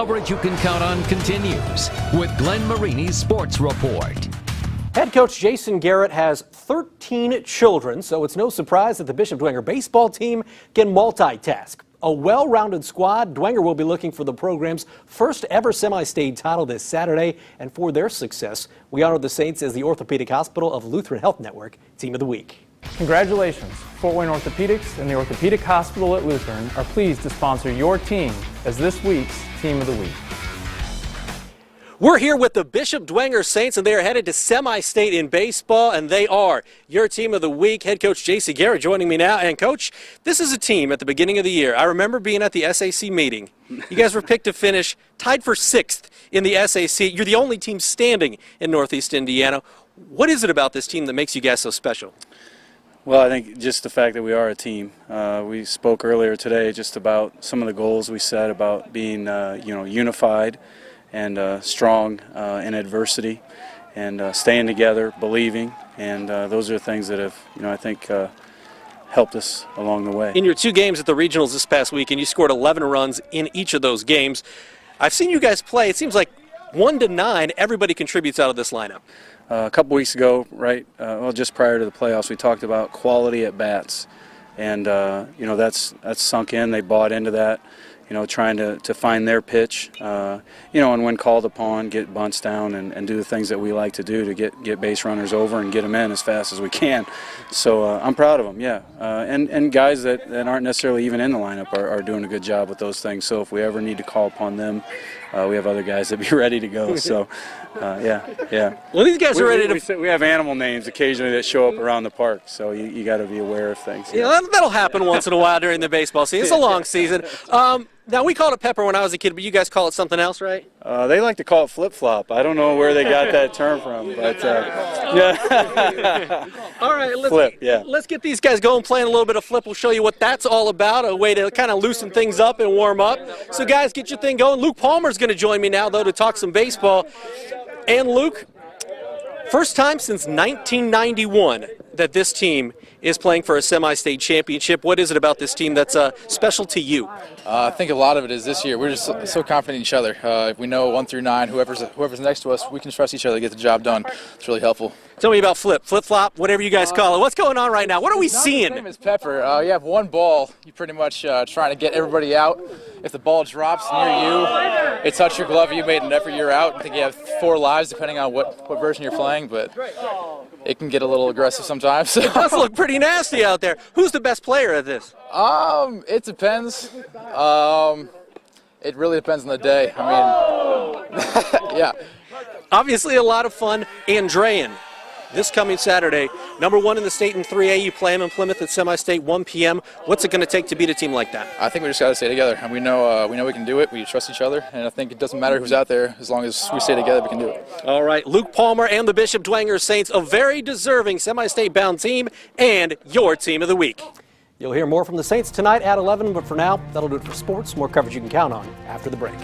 Coverage you can count on continues with Glenn Marini's Sports Report. Head coach Jason Garrett has 13 children, so it's no surprise that the Bishop Dwenger baseball team can multitask. A well-rounded squad, Dwenger will be looking for the program's first ever semi-state title this Saturday, and for their success, we honor the Saints as the Orthopedic Hospital of Lutheran Health Network Team of the Week. Congratulations! Fort Wayne Orthopedics and the Orthopedic Hospital at Lutheran are pleased to sponsor your team as this week's Team of the Week. We're here with the Bishop Dwenger Saints, and they are headed to semi-state in baseball, and they are your Team of the Week. Head coach Jason Garrett joining me now. And coach, this is a team at the beginning of the year. I remember being at the SAC meeting. You guys were picked to finish tied for 6th in the SAC. You're the only team standing in Northeast Indiana. What is it about this team that makes you guys so special? Well, I think just the fact that we are a team. We spoke earlier today just about some of the goals we set about being, unified and strong in adversity, and staying together, believing, and those are things that have, I think, helped us along the way. In your 2 games at the regionals this past weekend, you scored 11 runs in each of those games. I've seen you guys play. It seems like 1 to 9, everybody contributes out of this lineup. A couple weeks ago, just prior to the playoffs, we talked about quality at bats, and that's sunk in. They bought into that. Trying to find their pitch, and when called upon, get bunts down and do the things that we like to do to get base runners over and get them in as fast as we can. So I'm proud of them, yeah. And guys that aren't necessarily even in the lineup are doing a good job with those things. So if we ever need to call upon them, we have other guys that be ready to go. So, yeah. Well, these guys are ready to. We have animal names occasionally that show up around the park, so you got to be aware of things. Yeah, that'll happen once in a while during the baseball season. It's a long season. Now, we called it pepper when I was a kid, but you guys call it something else, right? They like to call it flip-flop. I don't know where they got that term from, but yeah. All right, let's get these guys going, playing a little bit of flip. We'll show you what that's all about, a way to kind of loosen things up and warm up. So, guys, get your thing going. Luke Palmer's going to join me now, though, to talk some baseball. And, Luke, first time since 1991 that this team is playing for a semi-state championship. What is it about this team that's special to you? I think a lot of it is this year. We're just so confident in each other. We know 1 through 9, whoever's next to us, we can trust each other to get the job done. It's really helpful. Tell me about flip-flop, whatever you guys call it. What's going on right now? What are we seeing? The same as pepper. You have 1 ball. You're pretty much trying to get everybody out. If the ball drops near you, it touched your glove, you made an effort, you're out. I think you have 4 lives depending on what version you're playing, but it can get a little aggressive sometimes. So. It does look pretty nasty out there. Who's the best player at this? It depends. It really depends on the day. I mean, yeah. Obviously a lot of fun. Andrean, this coming Saturday, #1 in the state in 3A. You play them in Plymouth at semi-state, 1 p.m. What's it going to take to beat a team like that? I think we just got to stay together, and we know we can do it. We trust each other, and I think it doesn't matter who's out there. As long as we stay together, we can do it. All right, Luke Palmer and the Bishop Dwenger Saints, a very deserving semi-state bound team, and your Team of the Week. You'll hear more from the Saints tonight at 11, but for now, that'll do it for sports. More coverage you can count on after the break.